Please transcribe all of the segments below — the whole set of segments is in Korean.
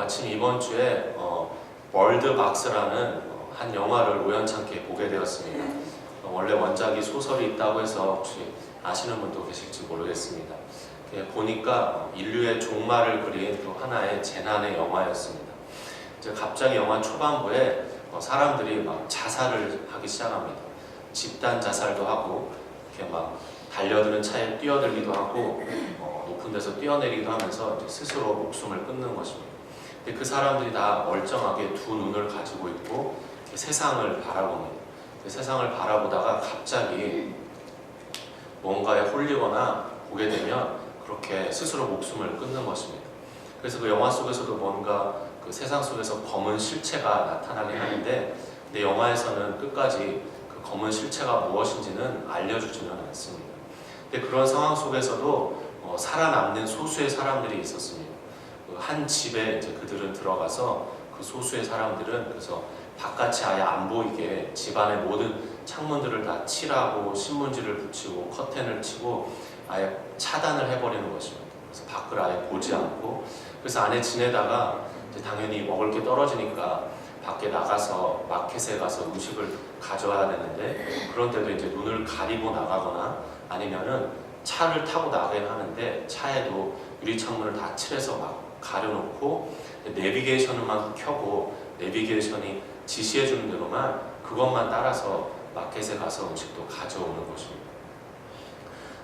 마침 이번 주에 월드박스라는 한 영화를 우연찮게 보게 되었습니다. 원래 원작이 소설이 있다고 해서 혹시 아시는 분도 계실지 모르겠습니다. 보니까 인류의 종말을 그린 또 하나의 재난의 영화였습니다. 이제 갑자기 영화 초반부에 사람들이 막 자살을 하기 시작합니다. 집단 자살도 하고 이렇게 막 달려드는 차에 뛰어들기도 하고 높은 데서 뛰어내리기도 하면서 이제 스스로 목숨을 끊는 것입니다. 근데 그 사람들이 다 멀쩡하게 두 눈을 가지고 있고 이렇게 세상을 바라봅니다. 세상을 바라보다가 갑자기 뭔가에 홀리거나 보게 되면 그렇게 스스로 목숨을 끊는 것입니다. 그래서 그 영화 속에서도 뭔가 그 세상 속에서 검은 실체가 나타나긴 하는데, 근데 영화에서는 끝까지 그 검은 실체가 무엇인지는 알려주지는 않습니다. 근데 그런 상황 속에서도 살아남는 소수의 사람들이 있었습니다. 한 집에 이제 그들은 들어가서 그 소수의 사람들은 그래서 바깥이 아예 안 보이게 집안의 모든 창문들을 다 칠하고 신문지를 붙이고 커튼을 치고 아예 차단을 해버리는 것입니다. 그래서 밖을 아예 보지 않고, 그래서 안에 지내다가 이제 당연히 먹을 게 떨어지니까 밖에 나가서 마켓에 가서 음식을 가져와야 되는데, 그런 때도 이제 눈을 가리고 나가거나 아니면은 차를 타고 나가긴 하는데 차에도 유리창문을 다 칠해서 막 가려놓고 내비게이션만 켜고 내비게이션이 지시해주는 대로만 그것만 따라서 마켓에 가서 음식도 가져오는 것입니다.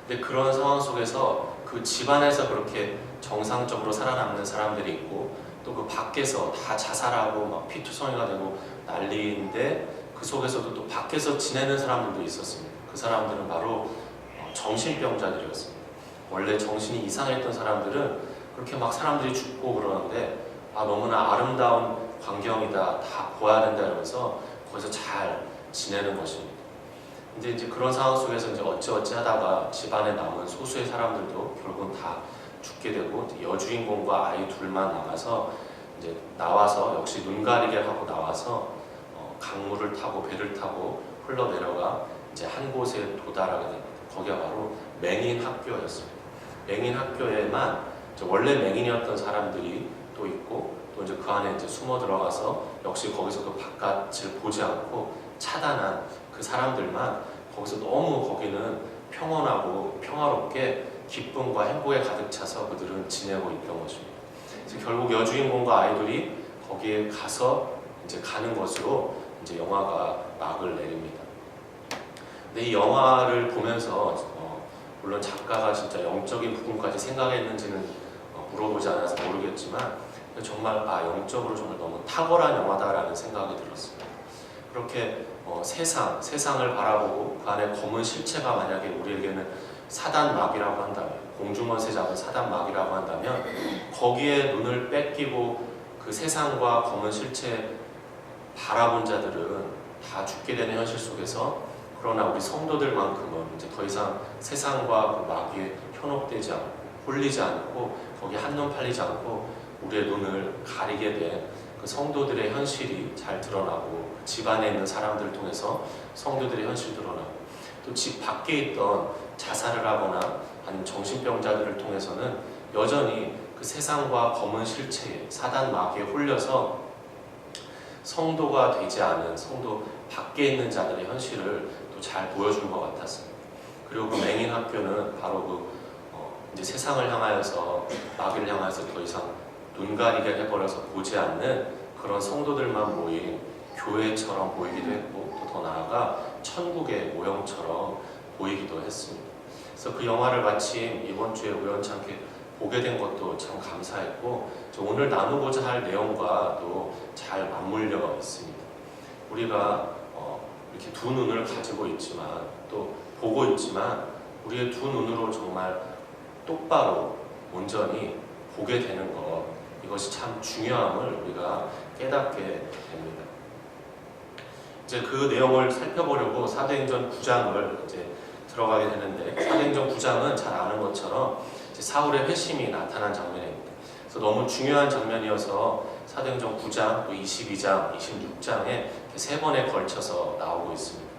근데 그런 상황 속에서 그 집안에서 그렇게 정상적으로 살아남는 사람들이 있고, 또 그 밖에서 다 자살하고 막 피투성이가 되고 난리인데 그 속에서도 또 밖에서 지내는 사람들도 있었습니다. 그 사람들은 바로 정신병자들이었습니다. 원래 정신이 이상했던 사람들은 그렇게 막 사람들이 죽고 그러는데 너무나 아름다운 광경이다, 다 보아야 된다 이러면서 거기서 잘 지내는 것입니다. 근데 이제 그런 상황 속에서 이제 어찌어찌 하다가 집안에 남은 소수의 사람들도 결국은 다 죽게 되고, 여주인공과 아이 둘만 나가서 이제 나와서 역시 눈 가리게 하고 나와서 강물을 타고 배를 타고 흘러내려가 이제 한 곳에 도달하게 됩니다. 거기가 바로 맹인 학교였습니다. 맹인 학교에만 원래 맹인이었던 사람들이 또 있고, 또 이제 그 안에 이제 숨어 들어가서 역시 거기서도 바깥을 보지 않고 차단한 그 사람들만 거기서 너무 거기는 평온하고 평화롭게 기쁨과 행복에 가득 차서 그들은 지내고 있던 것입니다. 그래서 결국 여주인공과 아이들이 거기에 가서 이제 가는 것으로 이제 영화가 막을 내립니다. 근데 이 영화를 보면서 물론 작가가 진짜 영적인 부분까지 생각했는지는 물어보지 않아서 모르겠지만 정말 영적으로 정말 너무 탁월한 영화다라는 생각이 들었습니다. 그렇게 세상을 바라보고 그 안에 검은 실체가 만약에 우리에게는 사단막이라고 한다면, 공중원세 잡은 사단막이라고 한다면 거기에 눈을 뺏기고 그 세상과 검은 실체 바라본 자들은 다 죽게 되는 현실 속에서, 그러나 우리 성도들만큼은 이제 더 이상 세상과 그 마귀에 현혹되지 않고 홀리지 않고 거기에 한눈 팔리지 않고 우리의 눈을 가리게 된 그 성도들의 현실이 잘 드러나고, 그 집안에 있는 사람들을 통해서 성도들의 현실이 드러나고, 또 집 밖에 있던 자살을 하거나 아니면 정신병자들을 통해서는 여전히 그 세상과 검은 실체에 사단 마귀에 홀려서 성도가 되지 않은 성도 밖에 있는 자들의 현실을 또 잘 보여준 것 같았습니다. 그리고 그 맹인 학교는 바로 이제 세상을 향하여서, 마귀를 향하여서 더 이상 눈 가리게 해버려서 보지 않는 그런 성도들만 모인 교회처럼 보이기도 했고, 또 더 나아가 천국의 모형처럼 보이기도 했습니다. 그래서 그 영화를 마침 이번 주에 우연찮게 보게 된 것도 참 감사했고, 오늘 나누고자 할 내용과도 잘 맞물려 있습니다. 우리가 이렇게 두 눈을 가지고 있지만, 또 보고 있지만, 우리의 두 눈으로 정말 똑바로 온전히 보게 되는 것, 이것이 참 중요함을 우리가 깨닫게 됩니다. 이제 그 내용을 살펴보려고 사도행전 9장을 이제 들어가게 되는데, 사도행전 9장은 잘 아는 것처럼 이제 사울의 회심이 나타난 장면입니다. 그래서 너무 중요한 장면이어서 사도행전 9장, 또 22장, 26장에 세 번에 걸쳐서 나오고 있습니다.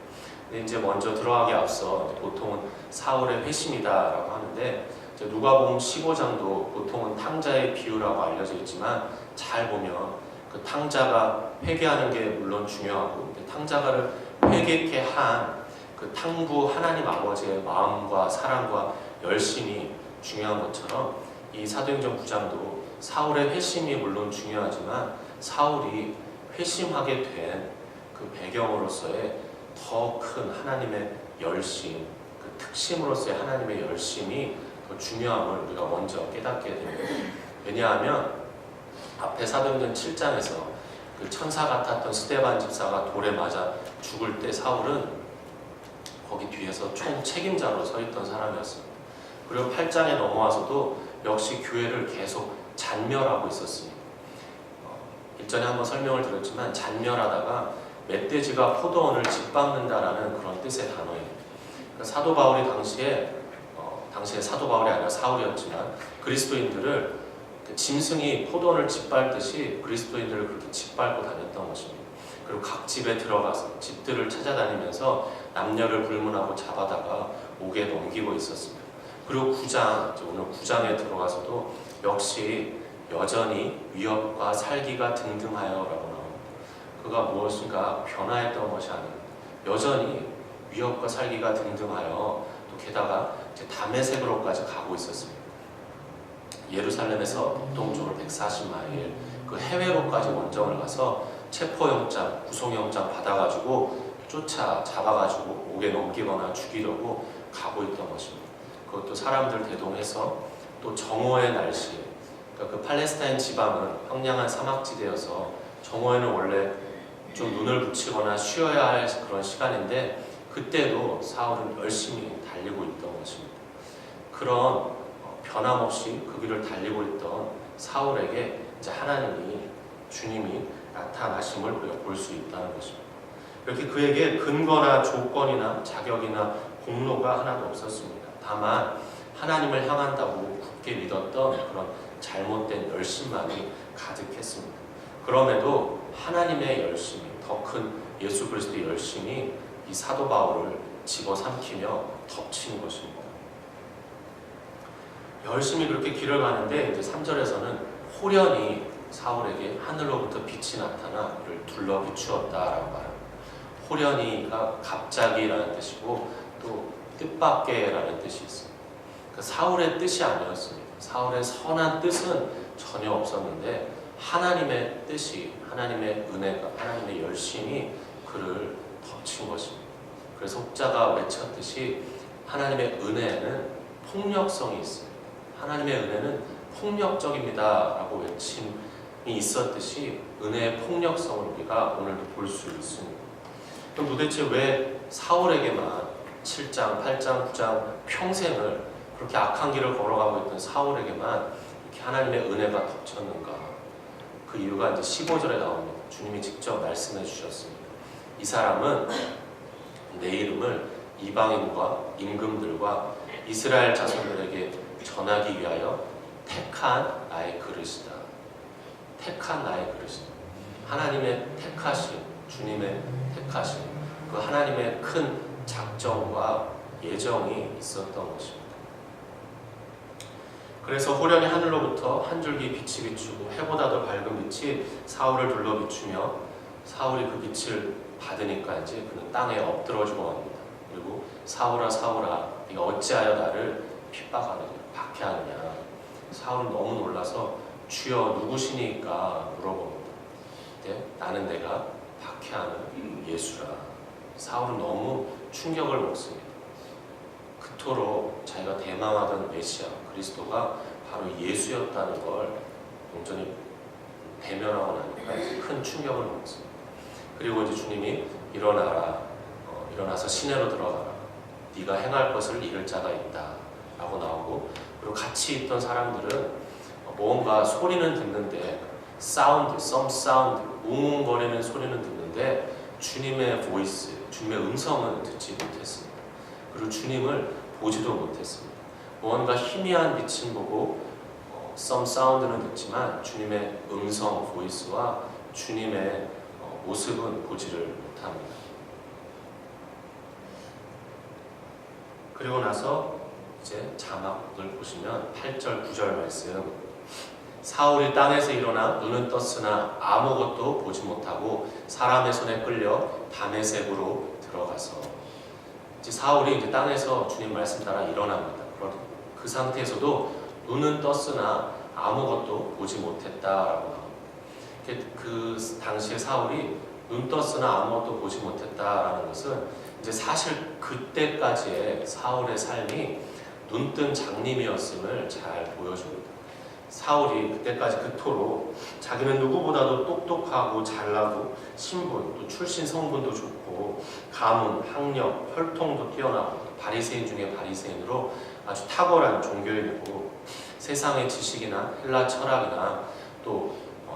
근데 이제 먼저 들어가기 앞서 보통은 사울의 회심이다라고 하는데, 누가복음 15장도 보통은 탕자의 비유라고 알려져 있지만 잘 보면 그 탕자가 회개하는 게 물론 중요하고 탕자가를 회개케 한 그 탕부 하나님 아버지의 마음과 사랑과 열심이 중요한 것처럼 이 사도행전 9장도 사울의 회심이 물론 중요하지만 사울이 회심하게 된 그 배경으로서의 더 큰 하나님의 열심, 그 특심으로서의 하나님의 열심이 더 중요함을 우리가 먼저 깨닫게 됩니다. 왜냐하면 앞에 사도행전 7장에서 그 천사 같았던 스데반 집사가 돌에 맞아 죽을 때 사울은 거기 뒤에서 총 책임자로 서 있던 사람이었습니다. 그리고 8장에 넘어와서도 역시 교회를 계속 잔멸하고 있었습니다. 일전에 한번 설명을 드렸지만 잔멸하다가 멧돼지가 포도원을 짓밟는다라는 그런 뜻의 단어입니다. 그러니까 사도 바울이 당시에 사도 바울이 아니라 사울이었지만 그리스도인들을 짐승이 포도원을 짓밟듯이 그리스도인들을 그렇게 짓밟고 다녔던 것입니다. 그리고 각 집에 들어가서 집들을 찾아다니면서 남녀를 불문하고 잡아다가 옥에 넘기고 있었습니다. 그리고 9장, 오늘 9장에 들어가서도 역시 여전히 위협과 살기가 등등하여라고 나옵니다. 그가 무엇인가 변화했던 것이 아닙니다. 여전히 위협과 살기가 등등하여 또 게다가 이제 다메섹으로까지 가고 있었습니다. 예루살렘에서 동쪽으로 140마일 그 해외로까지 원정을 가서 체포영장, 구속영장 받아가지고 잡아가지고 옥에 넘기거나 죽이려고 가고 있던 것입니다. 그것도 사람들 대동해서 또 정오의 날씨, 그러니까 그 팔레스타인 지방은 황량한 사막지대여서 정오에는 원래 좀 눈을 붙이거나 쉬어야 할 그런 시간인데 그때도 사울은 열심히 달리고 있던 것입니다. 그런 변함없이 그 길을 달리고 있던 사울에게 이제 주님이 나타나심을 우리가 볼 수 있다는 것입니다. 이렇게 그에게 근거나 조건이나 자격이나 공로가 하나도 없었습니다. 다만 하나님을 향한다고 굳게 믿었던 그런 잘못된 열심만이 가득했습니다. 그럼에도 하나님의 열심이, 더 큰 예수 그리스도의 열심이 이 사도 바울을 집어삼키며 덮친 것입니다. 열심히 그렇게 길을 가는데 이제 3절에서는 호련히 사울에게 하늘로부터 빛이 나타나 그를 둘러 비추었다라고 말합니다. 호련히가 갑자기라는 뜻이고 또 뜻밖에라는 뜻이 있습니다. 그러니까 사울의 뜻이 아니었습니다. 사울의 선한 뜻은 전혀 없었는데 하나님의 뜻이, 하나님의 은혜가, 하나님의 열심이 그를 덮친 것입니다. 그래서 혹자가 외쳤듯이 하나님의 은혜에는 폭력성이 있습니다. 하나님의 은혜는 폭력적입니다 라고 외침이 있었듯이 은혜의 폭력성을 우리가 오늘도 볼 수 있습니다. 그럼 도대체 왜 사울에게만 7장, 8장, 9장 평생을 그렇게 악한 길을 걸어가고 있던 사울에게만 이렇게 하나님의 은혜가 덮쳤는가? 그 이유가 이제 15절에 나옵니다. 주님이 직접 말씀해 주셨습니다. 이 사람은 내 이름을 이방인과 임금들과 이스라엘 자손들에게 전하기 위하여 택한 나의 그릇이다. 택한 나의 그릇이다. 하나님의 택하심, 주님의 택하심, 그 하나님의 큰 작정과 예정이 있었던 것입니다. 그래서 호련히 하늘로부터 한 줄기 빛이 비추고 해보다도 밝은 빛이 사울을 둘러 비추며 사울이 그 빛을 받으니까 이제 그는 땅에 엎드러지고 맙니다. 그리고 사울아 사울아 네가 어찌하여 나를 핍박하느냐 박해하느냐. 사울은 너무 놀라서 주여 누구시니까 물어봅니다. 그때 나는 내가 박해하는 예수라. 사울은 너무 충격을 먹습니다. 그토록 자기가 대망하던 메시아 그리스도가 바로 예수였다는 걸 온전히 대면하고 나니까 큰 충격을 먹습니다. 그리고 이제 주님이 일어나라, 일어나서 시내로 들어가라. 네가 행할 것을 이룰 자가 있다 라고 나오고, 그리고 같이 있던 사람들은 뭔가 소리는 듣는데 사운드, some sound, 웅웅거리는 소리는 듣는데 주님의 보이스, 주님의 음성은 듣지 못했습니다. 그리고 주님을 보지도 못했습니다. 뭔가 희미한 빛은 보고 some sound는 듣지만 주님의 음성, 보이스와 주님의 모습은 보지를 못합니다. 그리고 나서 이제 자막을 보시면 8절 9절 말씀, 사울이 땅에서 일어나 눈은 떴으나 아무것도 보지 못하고 사람의 손에 끌려 다메섹으로 들어가서, 이제 사울이 이제 땅에서 주님 말씀 따라 일어납니다. 그 상태에서도 눈은 떴으나 아무것도 보지 못했다라고 나옵니다. 그 당시에 사울이 눈 떴으나 아무것도 보지 못했다라는 것은 이제 사실 그때까지의 사울의 삶이 눈뜬 장님이었음을 잘 보여줍니다. 사울이 그때까지 그토록 자기는 누구보다도 똑똑하고 잘나고 신분, 또 출신 성분도 좋고 가문, 학력, 혈통도 뛰어나고 바리새인 중에 바리새인으로 아주 탁월한 종교인이고, 세상의 지식이나 헬라 철학이나 또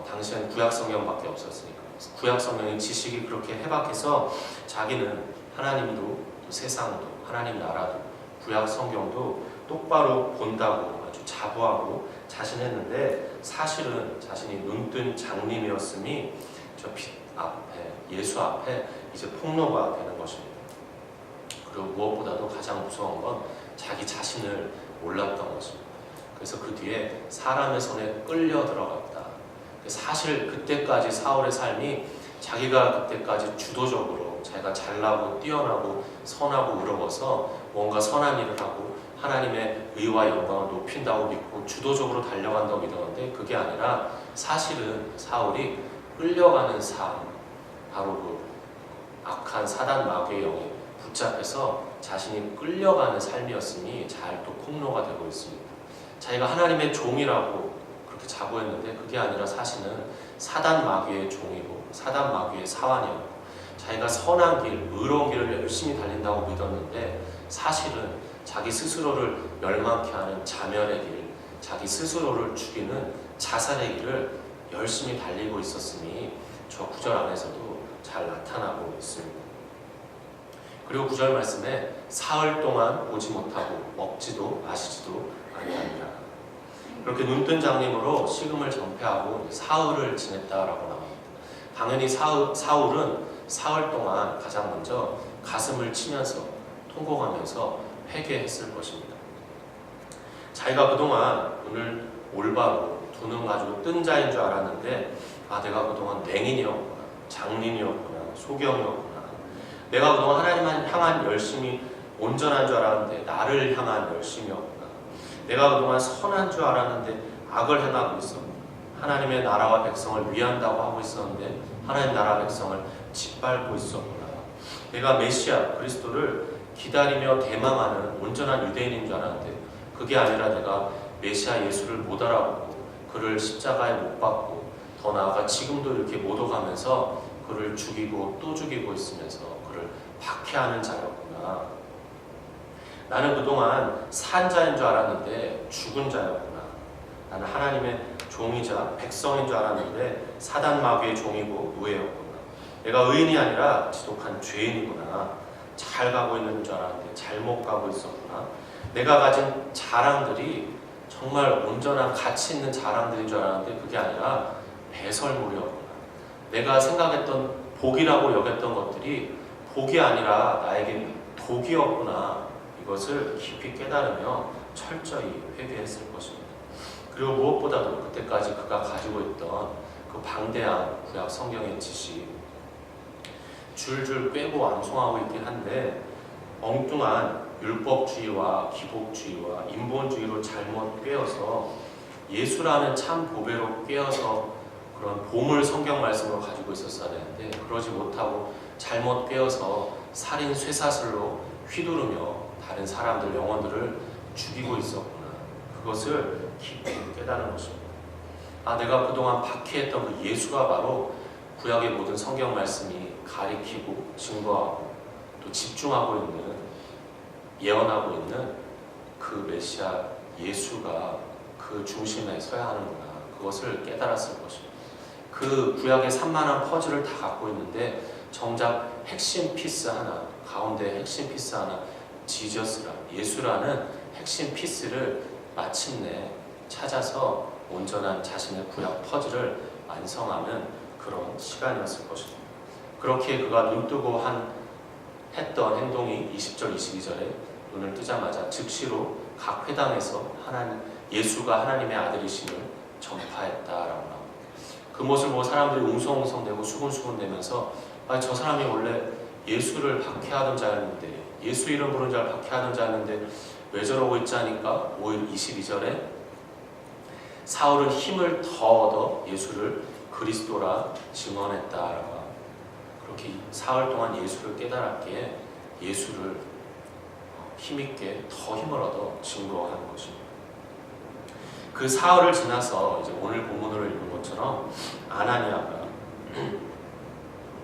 당시엔 구약 성경밖에 없었으니까 구약 성경의 지식이 그렇게 해박해서 자기는 하나님도 또 세상도 하나님 나라도 구약 성경도 똑바로 본다고 아주 자부하고 자신했는데, 사실은 자신이 눈뜬 장님이었음이 저 빛 앞에, 예수 앞에 이제 폭로가 되는 것입니다. 그리고 무엇보다도 가장 무서운 건 자기 자신을 몰랐던 것입니다. 그래서 그 뒤에 사람의 손에 끌려 들어갔다. 사실 그때까지 사울의 삶이 자기가 그때까지 주도적으로 자기가 잘나고 뛰어나고 선하고 의로워서 뭔가 선한 일을 하고 하나님의 의와 영광을 높인다고 믿고 주도적으로 달려간다고 믿었는데, 그게 아니라 사실은 사울이 끌려가는 삶, 바로 그 악한 사단 마귀의 영에 붙잡혀서 자신이 끌려가는 삶이었음이 잘 또 폭로가 되고 있습니다. 자기가 하나님의 종이라고 그렇게 자부했는데 그게 아니라 사실은 사단 마귀의 종이고 사단 마귀의 사환이었고, 자기가 선한 길, 의로운 길을 열심히 달린다고 믿었는데 사실은 자기 스스로를 멸망케 하는 자멸의 길, 자기 스스로를 죽이는 자살의 길을 열심히 달리고 있었음이 저 9절 안에서도 잘 나타나고 있습니다. 그리고 9절 말씀에 사흘 동안 보지 못하고 먹지도 마시지도 아니하니라. 그렇게 눈뜬 장님으로 식음을 전폐하고 사흘을 지냈다라고 나옵니다. 당연히 사울은 사흘 동안 가장 먼저 가슴을 치면서 통곡하면서 회개했을 것입니다. 자기가 그동안 눈을 올바로 두 눈 가지고 뜬 자인 줄 알았는데, 내가 그동안 맹인이었구나, 장님이었구나, 소경이었구나, 내가 그동안 하나님 향한 열심이 온전한 줄 알았는데 나를 향한 열심이었구나, 내가 그동안 선한 줄 알았는데 악을 행하고 있었구나, 하나님의 나라와 백성을 위한다고 하고 있었는데 하나님 나라 백성을 짓밟고 있었구나, 내가 메시아 그리스도를 기다리며 대망하는 온전한 유대인인 줄 알았는데 그게 아니라 내가 메시아 예수를 못 알아보고 그를 십자가에 못 박고, 더 나아가 지금도 이렇게 못 오가면서 그를 죽이고 또 죽이고 있으면서 그를 박해하는 자였구나. 나는 그동안 산 자인 줄 알았는데 죽은 자였구나. 나는 하나님의 종이자 백성인 줄 알았는데 사단 마귀의 종이고 노예였구나. 내가 의인이 아니라 지독한 죄인이구나. 잘 가고 있는 줄 알았는데 잘못 가고 있었구나. 내가 가진 자랑들이 정말 온전한 가치 있는 자랑들인 줄 알았는데 그게 아니라 배설물이었구나. 내가 생각했던 복이라고 여겼던 것들이 복이 아니라 나에게 독이었구나. 이것을 깊이 깨달으며 철저히 회개했을 것입니다. 그리고 무엇보다도 그때까지 그가 가지고 있던 그 방대한 구약 성경의 지식, 줄줄 꿰고 완송하고 있긴 한데 엉뚱한 율법주의와 기복주의와 인본주의로 잘못 꿰어서 예수라는 참 보배로 꿰어서 그런 보물 성경 말씀을 가지고 있었어야 되는데 그러지 못하고 잘못 꿰어서 살인 쇠사슬로 휘두르며 다른 사람들 영혼들을 죽이고 있었구나. 그것을 깊이 깨닫는 것입니다. 내가 그동안 박해했던 그 예수가 바로 구약의 모든 성경 말씀이 가리키고 증거하고 또 집중하고 있는, 예언하고 있는 그 메시아 예수가 그 중심에 서야 하는구나. 그것을 깨달았을 것입니다. 그 구약의 산만한 퍼즐을 다 갖고 있는데 정작 핵심 피스 하나, 가운데 핵심 피스 하나, 지저스라, 예수라는 핵심 피스를 마침내 찾아서 온전한 자신의 구약 퍼즐을 완성하는 그런 시간이었을 것입니다. 그렇게 그가 눈뜨고 했던 행동이 20절, 22절에 눈을 뜨자마자 즉시로 각 회당에서 예수가 하나님의 아들이심을 전파했다라고 나옵니다. 그 모습을 보고 사람들이 웅성웅성대고 수군수군대면서 저 사람이 원래 예수를 박해하던 자였는데, 예수 이름 부른 자를 박해하던 자였는데 왜 저러고 있지 하니까 22절에 사울은 힘을 더 얻어 예수를 그리스도라 증언했다라고. 그렇게 사흘 동안 예수를 깨달았기에 예수를 힘있게 더 힘을 얻어 증거하는 것입니다. 그 사흘을 지나서 이제 오늘 본문으로 읽은 것처럼 아나니아가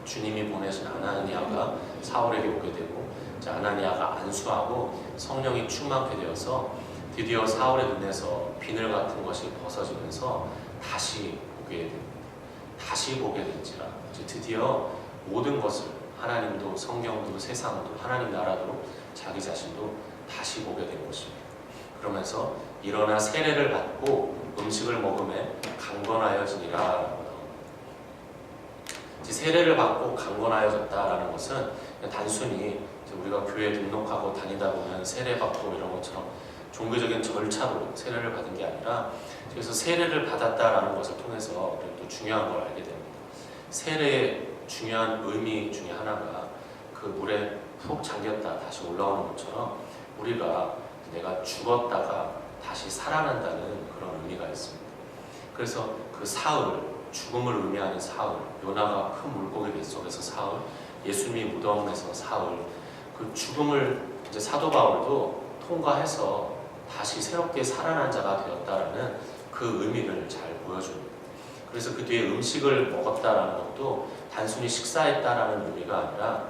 주님이 보내신 아나니아가 사울에게 오게 되고, 아나니아가 안수하고 성령이 충만케 되어서 드디어 사울의 눈에서 비늘 같은 것이 벗어지면서 다시 보게 된지라. 이제 드디어 모든 것을, 하나님도 성경도 세상도 하나님 나라도 자기 자신도 다시 보게 된 것입니다. 그러면서 일어나 세례를 받고 음식을 먹음에 강건하여지니라. 세례를 받고 강건하여졌다라는 것은 단순히 우리가 교회에 등록하고 다니다 보면 세례 받고 이런 것처럼 종교적인 절차로 세례를 받은 게 아니라, 그래서 세례를 받았다라는 것을 통해서 또 중요한 걸 알게 됩니다. 세례의 중요한 의미 중에 하나가 그 물에 푹 잠겼다 다시 올라오는 것처럼 우리가 내가 죽었다가 다시 살아난다는 그런 의미가 있습니다. 그래서 그 사흘, 죽음을 의미하는 사흘, 요나가 큰 물고기 뱃속에서 사흘, 예수님이 무덤에서 사흘, 그 죽음을 이제 사도 바울도 통과해서 다시 새롭게 살아난 자가 되었다라는 그 의미를 잘 보여줍니다. 그래서 그 뒤에 음식을 먹었다라는 것도 단순히 식사했다라는 의미가 아니라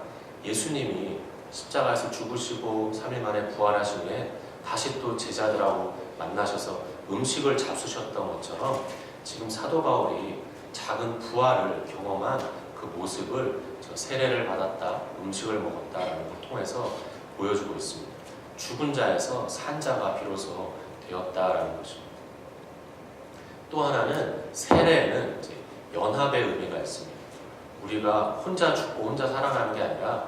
예수님이 십자가에서 죽으시고 3일 만에 부활하신 후에 다시 또 제자들하고 만나셔서 음식을 잡수셨던 것처럼 지금 사도 바울이 작은 부활을 경험한 그 모습을 세례를 받았다, 음식을 먹었다라는 걸 통해서 보여주고 있습니다. 죽은 자에서 산 자가 비로소 되었다라는 것입니다. 또 하나는 세례에는 이제 연합의 의미가 있습니다. 우리가 혼자 죽고 혼자 살아나는 게 아니라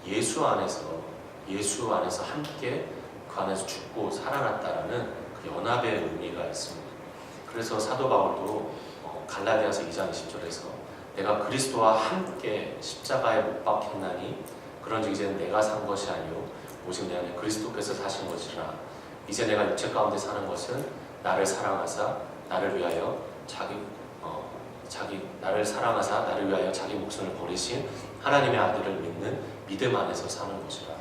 예수 안에서 함께 그 안에서 죽고 살아났다라는 그 연합의 의미가 있습니다. 그래서 사도 바울도 갈라디아서 2장 20절에서 내가 그리스도와 함께 십자가에 못 박혔나니 그런즉 이제는 내가 산 것이 아니요 오직 내 안에 그리스도께서 사신 것이라. 이제 내가 육체 가운데 사는 것은 나를 사랑하사 나를 위하여 자기 목숨을 버리신 하나님의 아들을 믿는 믿음 안에서 사는 것이라.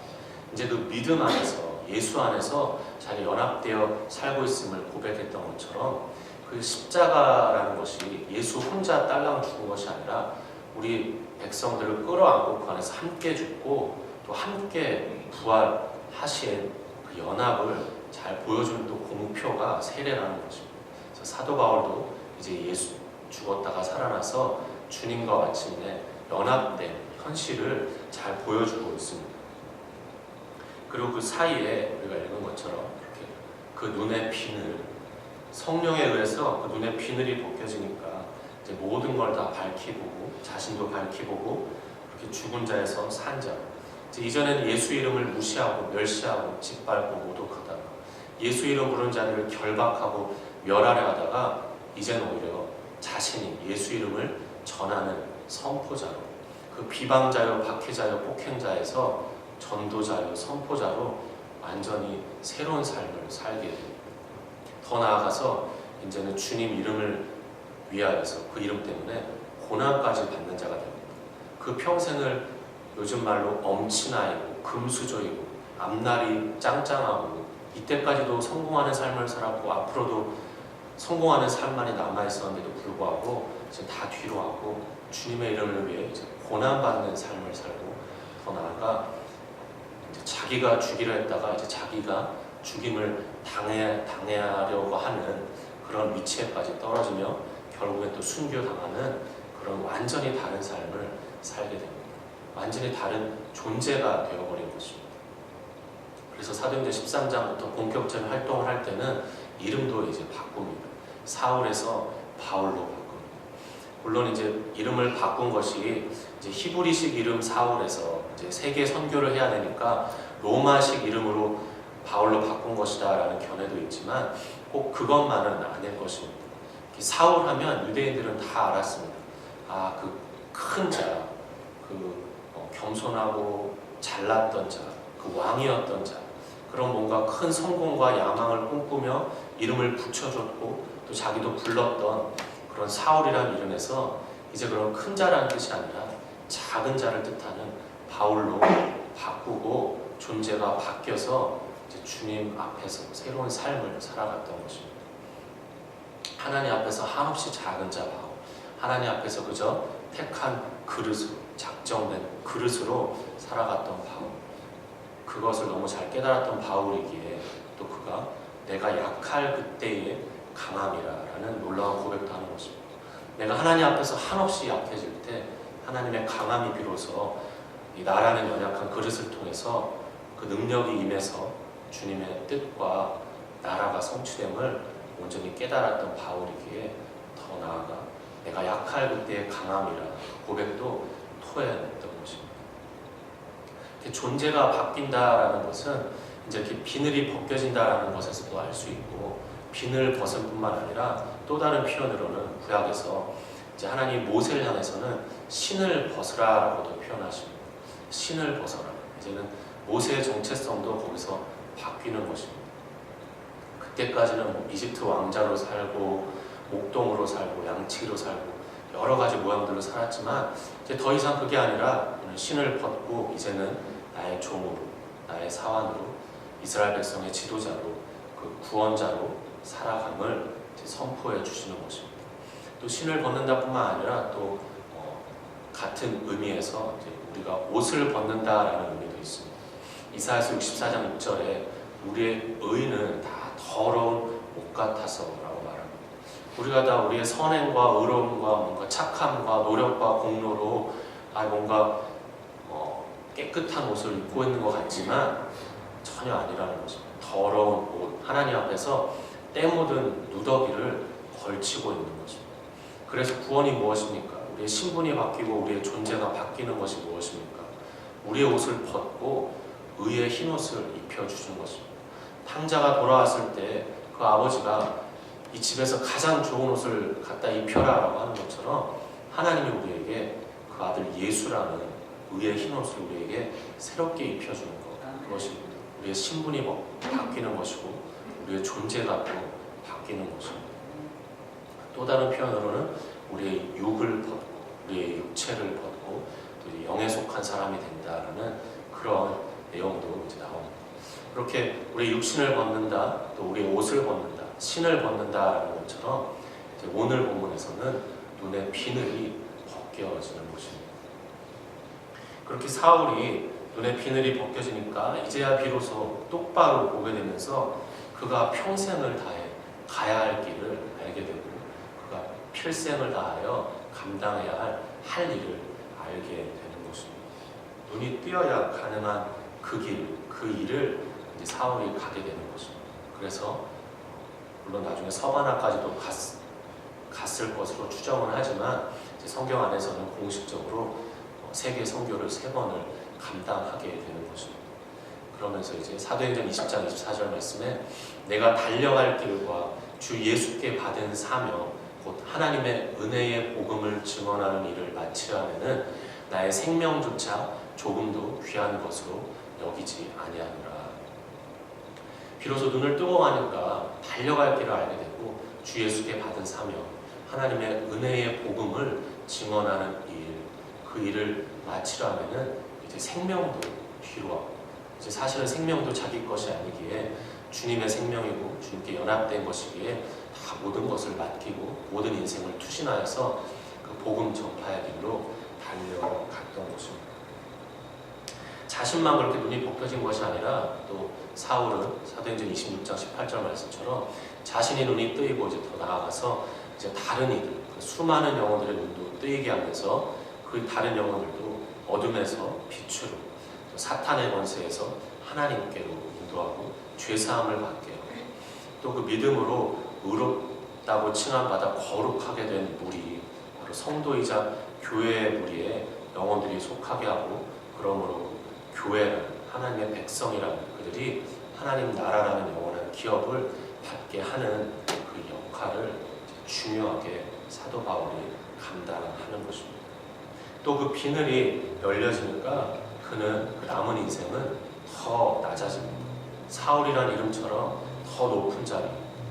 이제 그 믿음 안에서, 예수 안에서 잘 연합되어 살고 있음을 고백했던 것처럼 그 십자가라는 것이 예수 혼자 딸랑 죽은 것이 아니라 우리 백성들을 끌어안고 그 안에서 함께 죽고 또 함께 부활하신 그 연합을 잘 보여주는 또 공표가 세례라는 것입니다. 그래서 사도 바울도 이제 예수 죽었다가 살아나서 주님과 마침내 연합된 현실을 잘 보여주고 있습니다. 그리고 그 사이에 우리가 읽은 것처럼 이렇게 그 눈의 비늘, 성령에 의해서 그 눈의 비늘이 벗겨지니까 이제 모든 걸 다 밝히 보고 자신도 밝히 보고 그렇게 죽은 자에서 산 자. 이전에는 예수 이름을 무시하고 멸시하고 짓밟고 모독하다가 예수 이름 부르는 자들을 결박하고 멸하려 하다가 이제는 오히려 자신이 예수 이름을 전하는 선포자로, 그 비방자요 박해자요 폭행자에서 전도자요 선포자로 완전히 새로운 삶을 살게 됩니다. 더 나아가서 이제는 주님 이름을 위하여서 그 이름 때문에 고난까지 받는 자가 됩니다. 그 평생을 요즘 말로 엄친아이고 금수저이고 앞날이 짱짱하고 이때까지도 성공하는 삶을 살았고 앞으로도 성공하는 삶만이 남아있었는데도 불구하고 이제 다 뒤로하고 주님의 이름을 위해 이제 고난받는 삶을 살고, 더 나아가 이제 자기가 죽이려 했다가 이제 자기가 죽임을 당하려고 하는 그런 위치에까지 떨어지며 결국에 또 순교당하는 그런 완전히 다른 삶을 살게 됩니다. 완전히 다른 존재가 되어버린 것입니다. 그래서 사도행전 13장부터 본격적인 활동을 할 때는 이름도 이제 바꿉니다. 사울에서 바울로 바꿉니다. 물론 이제 이름을 바꾼 것이 이제 히브리식 이름 사울에서 이제 세계 선교를 해야 되니까 로마식 이름으로 바울로 바꾼 것이다 라는 견해도 있지만 꼭 그것만은 아닐 것입니다. 사울 하면 유대인들은 다 알았습니다. 아, 그 큰 자, 겸손하고 잘났던 자, 그 왕이었던 자, 그런 뭔가 큰 성공과 야망을 꿈꾸며 이름을 붙여줬고 또 자기도 불렀던 그런 사울이라는 이름에서 이제 그런 큰 자라는 뜻이 아니라 작은 자를 뜻하는 바울로 바꾸고 존재가 바뀌어서 이제 주님 앞에서 새로운 삶을 살아갔던 것입니다. 하나님 앞에서 한없이 작은 자 바울, 하나님 앞에서 그저 택한 그릇으로, 작정된 그릇으로 살아갔던 바울, 그것을 너무 잘 깨달았던 바울이기에 또 그가 내가 약할 그때의 강함이라는 놀라운 고백도 하는 것입니다. 내가 하나님 앞에서 한없이 약해질 때 하나님의 강함이 비로소 이 나라는 연약한 그릇을 통해서 그 능력이 임해서 주님의 뜻과 나라가 성취됨을 온전히 깨달았던 바울이기에 더 나아가 내가 약할 그때의 강함이라 고백도 토해냈던 것입니다. 존재가 바뀐다라는 것은 이제 이렇게 비늘이 벗겨진다라는 것에서도 알 수 있고, 비늘 벗을 뿐만 아니라 또 다른 표현으로는 구약에서 이제 하나님 모세를 향해서는 신을 벗으라라고도 표현하십니다. 신을 벗어라. 이제는 모세의 정체성도 거기서 바뀌는 것입니다. 그때까지는 뭐 이집트 왕자로 살고 목동으로 살고 양치기로 살고 여러 가지 모양들로 살았지만 이제 더 이상 그게 아니라 신을 벗고 이제는 나의 종으로, 나의 사환으로, 이스라엘 백성의 지도자로, 그 구원자로 살아감을 이제 선포해 주시는 것입니다. 또 신을 벗는다뿐만 아니라 또 같은 의미에서 이제 우리가 옷을 벗는다라는 의미도 있습니다. 이사야서 64장 6절에 우리의 의는 다 더러운 옷 같아서라고 말합니다. 우리가 다 우리의 선행과 의로움과 뭔가 착함과 노력과 공로로 뭔가 깨끗한 옷을 입고 있는 것 같지만 전혀 아니라는 것입니다. 더러운 옷, 하나님 앞에서 때 묻은 누더기를 걸치고 있는 것입니다. 그래서 구원이 무엇입니까? 우리의 신분이 바뀌고 우리의 존재가 바뀌는 것이 무엇입니까? 우리의 옷을 벗고 의의 흰 옷을 입혀주신 것입니다. 탕자가 돌아왔을 때 그 아버지가 이 집에서 가장 좋은 옷을 갖다 입혀라 라고 하는 것처럼 하나님이 우리에게 그 아들 예수라는 의의 흰 옷을 우리에게 새롭게 입혀주는 것, 그것이 우리의 신분이 바뀌는 것이고 우리의 존재가 또 바뀌는 것입니다. 또 다른 표현으로는 우리의 육을 벗고 우리의 육체를 벗고 또 영에 속한 사람이 된다라는 그런 내용도 이제 나옵니다. 그렇게 우리의 육신을 벗는다, 또 우리의 옷을 벗는다, 신을 벗는다라는 것처럼 이제 오늘 본문에서는 눈의 비늘이 벗겨지는 것입니다. 그렇게 사울이 눈의 비늘이 벗겨지니까 이제야 비로소 똑바로 보게 되면서 그가 평생을 다해 가야 할 길을 알게 되고 그가 필생을 다하여 감당해야 할 일을 알게 되는 것입니다. 눈이 뜨여야 가능한 그 길, 그 일을 이제 사울이 가게 되는 것입니다. 그래서 물론 나중에 서바나까지도 갔을 것으로 추정은 하지만 이제 성경 안에서는 공식적으로 세계 선교를 3번을 감당하게 되는 것입니다. 그러면서 이제 사도행전 20장 24절 말씀에 내가 달려갈 길과 주 예수께 받은 사명 곧 하나님의 은혜의 복음을 증언하는 일을 마치려면은 나의 생명조차 조금도 귀한 것으로 여기지 아니하노라. 비로소 눈을 뜨고 하니까 달려갈 길을 알게 되고 주 예수께 받은 사명, 하나님의 은혜의 복음을 증언하는 일, 그 일을 마치려면은 이제 생명도 필요하고 이제 사실은 생명도 자기 것이 아니기에 주님의 생명이고 주님께 연합된 것이기에 다 모든 것을 맡기고 모든 인생을 투신하여서 그 복음 전파의 길로 달려갔던 것입니다. 자신만 그렇게 눈이 벗겨진 것이 아니라 또 사울은 사도행전 26장 18절 말씀처럼 자신이 눈이 뜨이고 이제 더 나아가서 이제 다른 이들, 그 수많은 영혼들의 눈도 뜨이게 하면서 그 다른 영혼들도 어둠에서 빛으로 또 사탄의 권세에서 하나님께로 인도하고 죄사함을 받게 하고 또 그 믿음으로 의롭다고 칭함받아 거룩하게 된 무리, 바로 성도이자 교회의 무리에 영혼들이 속하게 하고 그러므로 교회라는 하나님의 백성이라는 그들이 하나님 나라라는 영원한 기업을 받게 하는 그 역할을 중요하게 사도 바울이 감당하는 것입니다. 또 그 비늘이 열려지니까 그는 그 남은 인생은 더 낮아집니다. 사울이라는 이름처럼 더 높은 자리,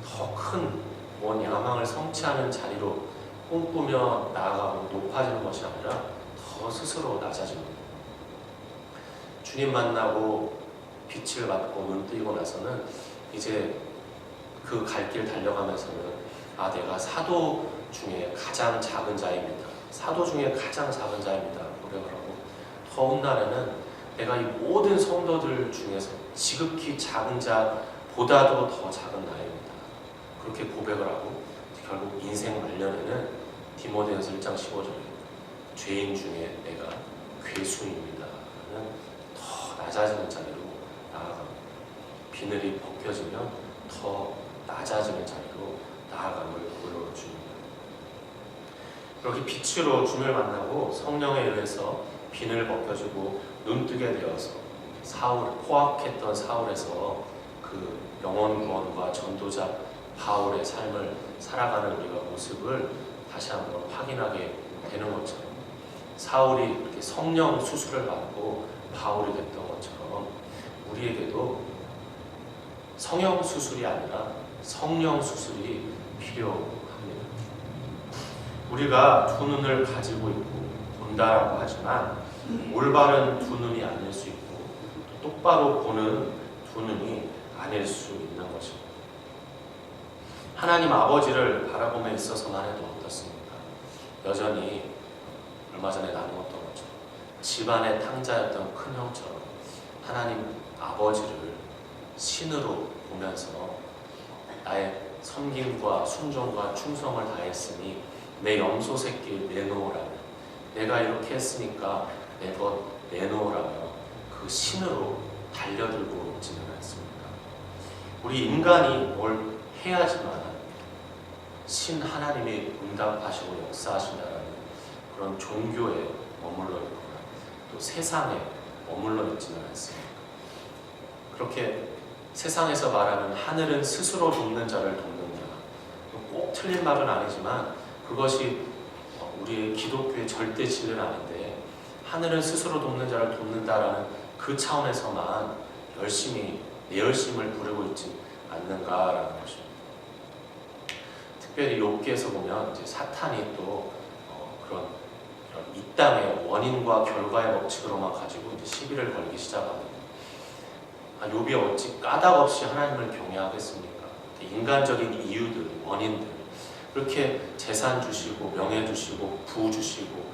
더 큰 원 야망을 성취하는 자리로 꿈꾸며 나아가고 높아지는 것이 아니라 더 스스로 낮아집니다. 주님 만나고 빛을 받고 눈 뜨이고 나서는 이제 그 갈 길 달려가면서는 내가 사도 중에 가장 작은 자입니다. 사도 중에 가장 작은 자입니다. 고백을 하고 더운 날에는 내가 이 모든 성도들 중에서 지극히 작은 자보다도 더 작은 나입니다. 그렇게 고백을 하고 결국 인생 말년에는 디모데전서 1장 15절에 죄인 중에 내가 괴수입니다. 라는 더 낮아지는 자리로 나아갑니다. 비늘이 벗겨지면 더 낮아지는 자리로 나아감을 보여줍니다. 그렇게 빛으로 주님을 만나고 성령에 의해서 비늘 벗겨지고 눈뜨게 되어서 포악했던 사울에서 그 영혼 구원과 전도자 바울의 삶을 살아가는 우리가 모습을 다시 한번 확인하게 되는 것처럼 사울이 이렇게 성령 수술을 받고 바울이 됐던 것처럼 우리에게도 성형 수술이 아니라 성령 수술이 필요합니다. 우리가 두 눈을 가지고 있고 본다라고 하지만 올바른 두 눈이 아닐 수 있고 똑바로 보는 두 눈이 아닐 수 있는 것입니다. 하나님 아버지를 바라봄에 있어서만 해도 어떻습니까? 여전히 얼마 전에 나누었던 것처럼 집안의 탕자였던 큰형처럼 하나님 아버지를 신으로 보면서 나의 섬김과 순종과 충성을 다했으니 내 염소 새끼 내놓으라며 내가 이렇게 했으니까 내 것 내놓으라며 그 신으로 달려들고 있지는 않습니다. 우리 인간이 뭘 해야지만 신 하나님이 응답하시고 역사하신다는 그런 종교에 머물러 있거나 또 세상에 머물러 있지는 않습니다. 그렇게 세상에서 말하는 하늘은 스스로 돕는 자를 돕는다. 꼭 틀린 말은 아니지만 그것이 우리의 기독교의 절대 진리는 아닌데 하늘은 스스로 돕는 자를 돕는다라는 그 차원에서만 열심히 내 열심을 부르고 있지 않는가라는 것입니다. 특별히 욥기에서 보면 이제 사탄이 또 그런 이 땅의 원인과 결과의 법칙으로만 가지고 이제 시비를 걸기 시작합니다. 욥이 어찌 까닭 없이 하나님을 경외하겠습니까? 인간적인 이유들, 원인들 그렇게 재산 주시고 명예 주시고 부 주시고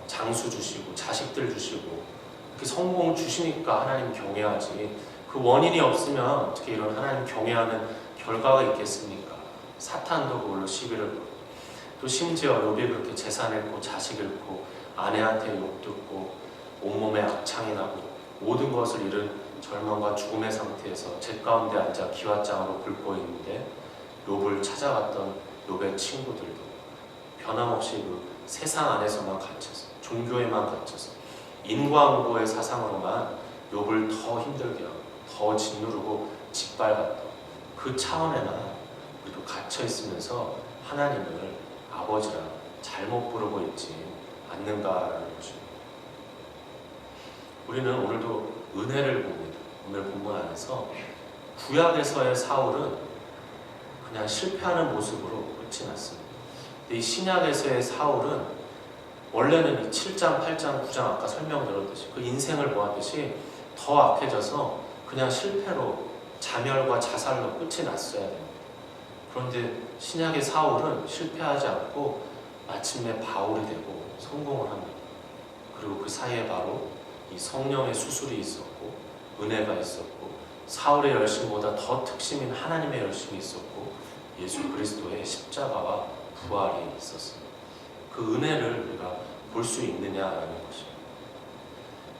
장수 주시고 자식들 주시고 이렇게 성공 주시니까 하나님 경외하지 그 원인이 없으면 어떻게 이런 하나님 경외하는 결과가 있겠습니까? 사탄도 그걸로 시비를 걸고 또 심지어 욥이 그렇게 재산 잃고 자식 잃고 아내한테 욕 듣고 온몸에 악창이 나고 모든 것을 잃은 절망과 죽음의 상태에서 제 가운데 앉아 기왓장으로 긁고 있는데 욥을 찾아갔던 욥의 친구들도 변함없이 그 세상 안에서만 갇혀서 종교에만 갇혀서 인과응보의 사상으로만 욥을 더 힘들게 하고 더 짓누르고 짓밟았던 그 차원에나 우리도 갇혀 있으면서 하나님을 아버지라 잘못 부르고 있지 않는가라는 것입니다. 우리는 오늘도 은혜를 봅니다. 오늘 본문 안에서 구약에서의 사울은 그냥 실패하는 모습으로 끝이 났습니다. 이 신약에서의 사울은 원래는 이 7장, 8장, 9장 아까 설명드렸듯이 그 인생을 보았듯이 더 악해져서 그냥 실패로 자멸과 자살로 끝이 났어야 됩니다. 그런데 신약의 사울은 실패하지 않고 마침내 바울이 되고 성공을 합니다. 그리고 그 사이에 바로 이 성령의 수술이 있었고 은혜가 있었고 사울의 열심보다 더 특심인 하나님의 열심이 있었고 예수 그리스도의 십자가와 부활이 있었습니다. 그 은혜를 우리가 볼 수 있느냐라는 것입니다.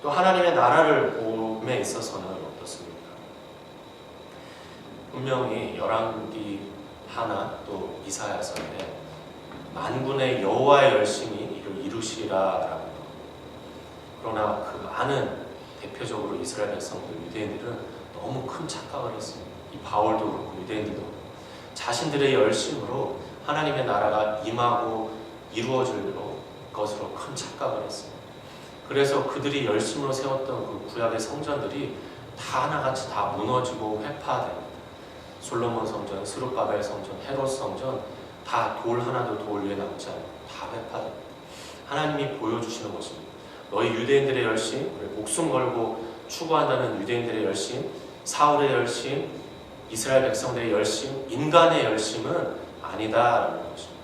또 하나님의 나라를 봄에 있어서는 어떻습니까? 분명히 열왕기 하나 또 이사야서에 만군의 여호와의 열심이 이를 이루시리라라는 것. 그러나 그 많은 대표적으로 이스라엘 백성들 유대인들은 너무 큰 착각을 했습니다. 이 바울도 그렇고 유대인들도 그렇고 자신들의 열심으로 하나님의 나라가 임하고 이루어질 것으로 큰 착각을 했습니다. 그래서 그들이 열심으로 세웠던 그 구약의 성전들이 다 하나같이 다 무너지고 회파됩니다. 솔로몬 성전, 스룹바벨 성전, 헤롯 성전 다 돌 하나도 돌 위에 남지 않고 다 회파됩니다. 하나님이 보여주시는 것입니다. 너희 유대인들의 열심, 목숨 걸고 추구한다는 유대인들의 열심, 사울의 열심, 이스라엘 백성들의 열심, 인간의 열심은 아니다라는 것입니다.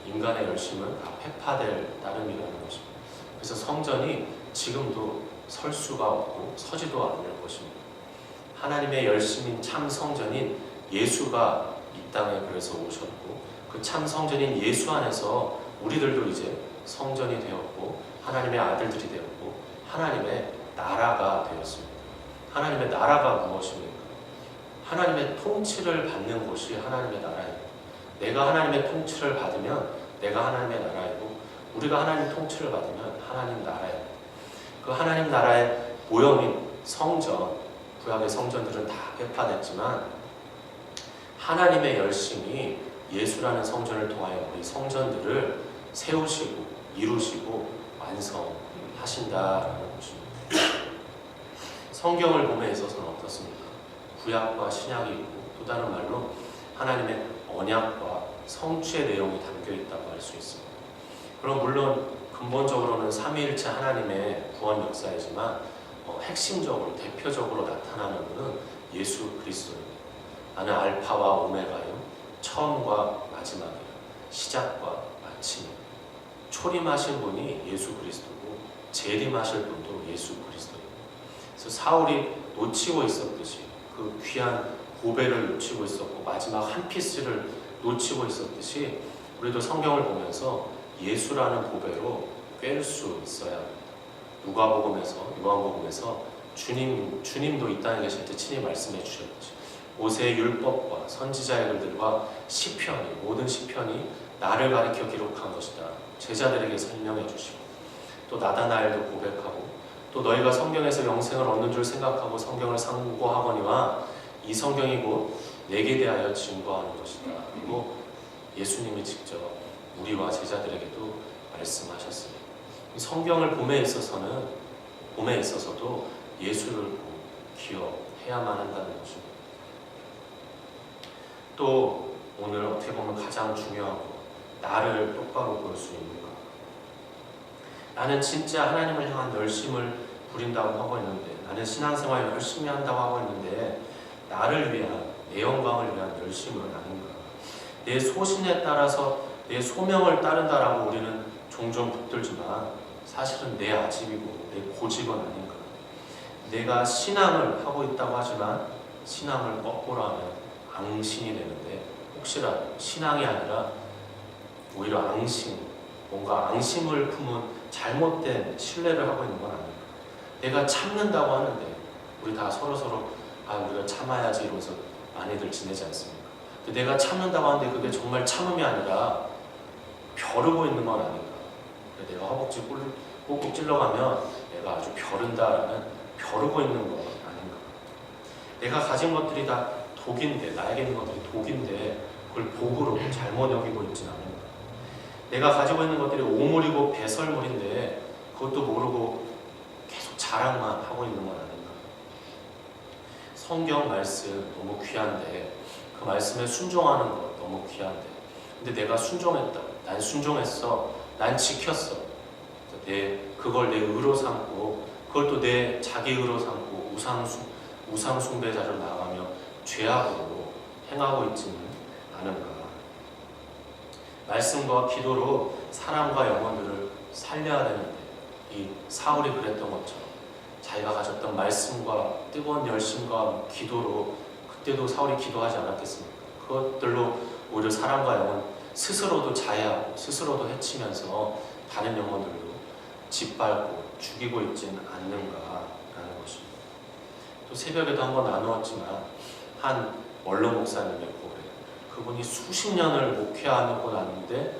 인간의 열심은 다 회파될 따름이라는 것입니다. 그래서 성전이 지금도 설 수가 없고 서지도 않을 것입니다. 하나님의 열심인 참 성전인 예수가 이 땅에 그래서 오셨고 그 참 성전인 예수 안에서 우리들도 이제 성전이 되었고 하나님의 아들들이 되었고 하나님의 나라가 되었습니다. 하나님의 나라가 무엇입니까? 하나님의 통치를 받는 곳이 하나님의 나라입니다. 내가 하나님의 통치를 받으면 내가 하나님의 나라이고 우리가 하나님 통치를 받으면 하나님 나라입니다. 그 하나님 나라의 모형인 성전, 구약의 성전들은 다 회파됐지만 하나님의 열심이 예수라는 성전을 통하여 우리 성전들을 세우시고 이루시고 완성하신다라는 것입니다. 성경을 봄에 있어서는 어떻습니까? 구약과 신약이 있고 또 다른 말로 하나님의 언약과 성취의 내용이 담겨 있다고 할 수 있습니다. 그럼 물론 근본적으로는 삼위일체 하나님의 구원 역사이지만 핵심적으로 대표적으로 나타나는 분은 예수 그리스도입니다. 나는 알파와 오메가요, 처음과 마지막이요, 시작과 마침이요. 초림하신 분이 예수 그리스도고 재림하실 분도 예수 그리스도입니다. 그래서 사울이 놓치고 있었듯이 그 귀한 보배를 놓치고 있었고 마지막 한 피스를 놓치고 있었듯이 우리도 성경을 보면서 예수라는 보배로 꿰을 수 있어야 합니다. 누가복음에서 요한복음에서 주님도 이 땅에 계실 때 친히 말씀해 주셨듯이 모세의 율법과 선지자의 글들과 시편이 모든 시편이 나를 가리켜 기록한 것이다. 제자들에게 설명해 주시고 또 나다나엘도 고백하고 또 너희가 성경에서 영생을 얻는 줄 생각하고 성경을 상고하거니와 이 성경이 곧 내게 대하여 증거하는 것이다. 그리고 예수님이 직접 우리와 제자들에게도 말씀하셨습니다. 성경을 봄에 있어서도 예수를 기억해야만 한다는 것입니다. 또 오늘 어떻게 보면 가장 중요하고 나를 똑바로 볼 수 있는 것. 나는 진짜 하나님을 향한 열심을 부린다고 하고 있는데 나는 신앙생활을 열심히 한다고 하고 있는데 나를 위한 내 영광을 위한 열심은 아닌가. 내 소신에 따라서 내 소명을 따른다라고 우리는 종종 붙들지만 사실은 내 아집이고 내 고집은 아닌가. 내가 신앙을 하고 있다고 하지만 신앙을 거꾸로 하면 앙신이 되는데 혹시라도 신앙이 아니라 오히려 앙심, 뭔가 앙심을 품은 잘못된 신뢰를 하고 있는 건 아닌가. 내가 참는다고 하는데 우리 다 서로서로 우리가 참아야지 이러면서 많이들 지내지 않습니까? 근데 내가 참는다고 하는데 그게 정말 참음이 아니라 벼르고 있는 건 아닌가. 내가 허벅지 꾹꾹 찔러가면 내가 아주 벼른다라는 벼르고 있는 건 아닌가. 내가 가진 것들이 다 독인데 나에게 있는 것들이 독인데 그걸 복으로 잘못 여기고 있지는 않은가. 내가 가지고 있는 것들이 오물이고 배설물인데 그것도 모르고 계속 자랑만 하고 있는 건 아닌가. 성경 말씀 너무 귀한데 그 말씀에 순종하는 것 너무 귀한데 근데 내가 순종했다. 난 순종했어. 난 지켰어. 그걸 내 의로 삼고 그걸 또 내 자기 의로 삼고 우상 숭배자로 나아가며 죄악으로 행하고 있지는 않은가. 말씀과 기도로 사람과 영혼들을 살려야 되는데 이 사울이 그랬던 것처럼 자기가 가졌던 말씀과 뜨거운 열심과 기도로 그때도 사울이 기도하지 않았겠습니까? 그것들로 오히려 사람과 영혼 스스로도 자해하고 스스로도 해치면서 다른 영혼들도 짓밟고 죽이고 있지는 않는가라는 것입니다. 또 새벽에도 한번 나누었지만 한 원로 목사님의 고백, 그분이 수십 년을 목회하고 났는데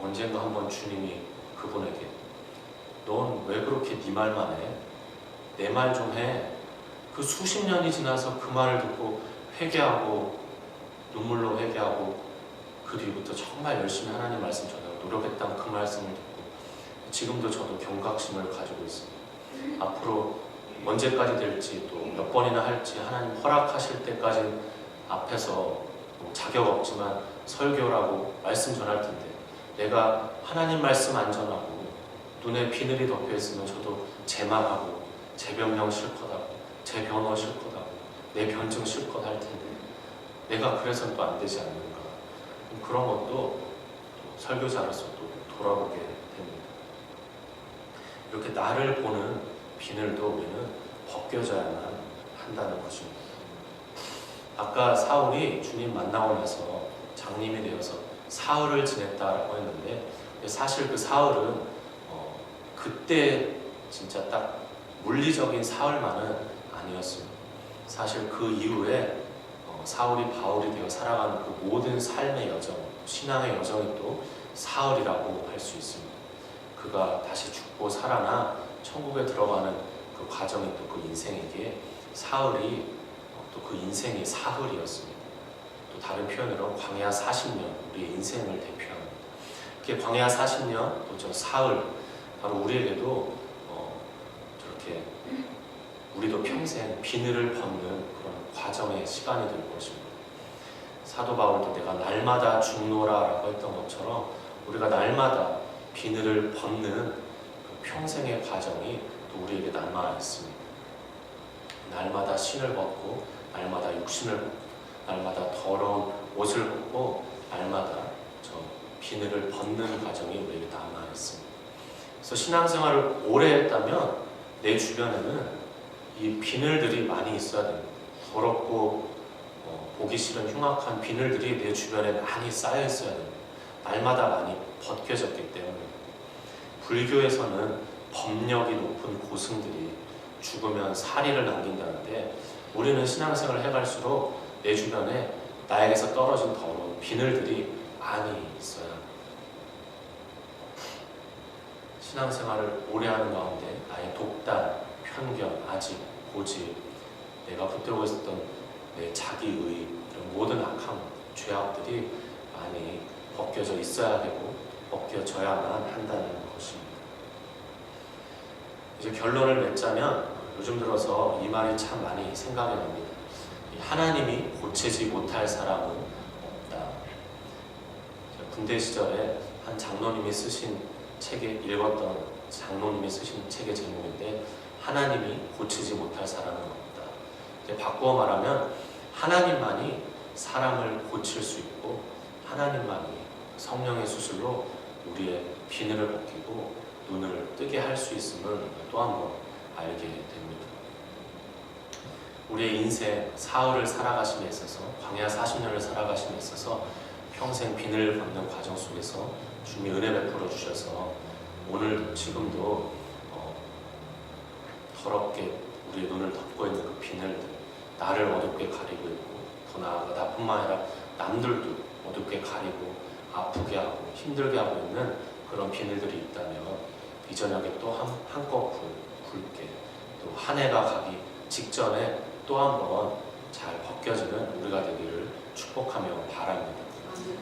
언젠가 한번 주님이 그분에게 넌 왜 그렇게 네 말만 해? 내 말 좀 해. 그 수십 년이 지나서 그 말을 듣고 회개하고 눈물로 회개하고 그 뒤부터 정말 열심히 하나님 말씀 전하고 노력했던 그 말씀을 듣고 지금도 저도 경각심을 가지고 있습니다. 앞으로 언제까지 될지 또 몇 번이나 할지 하나님 허락하실 때까지 앞에서 뭐 자격 없지만 설교라고 말씀 전할 텐데 내가 하나님 말씀 안 전하고 눈에 비늘이 덮여 있으면 저도 제 말하고 제 변명 실컷하고 제 변호 실컷하고 내 변증 실컷 할 텐데 내가 그래서는 또 안 되지 않는가. 그런 것도 또 설교자로서 또 돌아보게 됩니다. 이렇게 나를 보는 비늘도 우리는 벗겨져야만 한다는 것입니다. 아까 사울이 주님 만나고 나서 장님이 되어서 사흘을 지냈다라고 했는데 사실 그 사흘은 그때 진짜 딱 물리적인 사흘만은 아니었습니다. 사실 그 이후에 사울이 바울이 되어 살아가는 그 모든 삶의 여정, 신앙의 여정이 또 사흘이라고 할 수 있습니다. 그가 다시 죽고 살아나 천국에 들어가는 그 과정이 또 그 인생에게 사흘이 또 그 인생이 사흘이었습니다. 또 다른 표현으로 광야 40년, 우리의 인생을 대표합니다. 그게 광야 40년, 또 저 사흘, 바로 우리에게도 저렇게 우리도 평생 비늘을 벗는 그런 과정의 시간이 될 것입니다. 사도 바울도 내가 날마다 죽노라라고 했던 것처럼 우리가 날마다 비늘을 벗는 그 평생의 과정이 또 우리에게 남아 있습니다. 날마다 신을 벗고 날마다 육신을 벗고 날마다 더러운 옷을 벗고 날마다 저 비늘을 벗는 과정이 우리에게 남아 있습니다. 그래서 신앙생활을 오래 했다면 내 주변에는 이 비늘들이 많이 있어야 됩니다. 더럽고 보기 싫은 흉악한 비늘들이 내 주변에 많이 쌓여 있어야 됩니다. 날마다 많이 벗겨졌기 때문에 불교에서는 법력이 높은 고승들이 죽으면 사리를 남긴다는데 우리는 신앙생활을 해갈수록 내 주변에 나에게서 떨어진 더러운 비늘들이 많이 있어야 합니다. 신앙생활을 오래 하는 가운데 나의 독단, 편견, 아집, 고집, 내가 붙들고 있었던 내 자기의 이런 모든 악함, 죄악들이 많이 벗겨져 있어야 되고 벗겨져야만 한다는 것입니다. 이제 결론을 맺자면 요즘 들어서 이 말이 참 많이 생각이 납니다. 하나님이 고치지 못할 사람은 없다. 군대 시절에 한 장로님이 쓰신 책에 읽었던 장로님이 쓰신 책의 제목인데 하나님이 고치지 못할 사람은 없다. 바꾸어 말하면 하나님만이 사람을 고칠 수 있고 하나님만이 성령의 수술로 우리의 비늘을 벗기고 눈을 뜨게 할 수 있음을 또 한 번 알게 됩니다. 우리의 인생 사흘을 살아가심에 있어서 광야 40년을 살아가심에 있어서 평생 비늘을 벗는 과정 속에서 주님이 은혜 베풀어 주셔서 오늘도 지금도 더럽게 우리의 눈을 덮고 있는 그 비늘들 나를 어둡게 가리고 있고 더 나아가 나뿐만 아니라 남들도 어둡게 가리고 아프게 하고 힘들게 하고 있는 그런 비늘들이 있다면 이 저녁에 또 한껏 굵게 또 한 해가 가기 직전에 또 한 번 잘 벗겨지는 우리가 되기를 축복하며 바랍니다.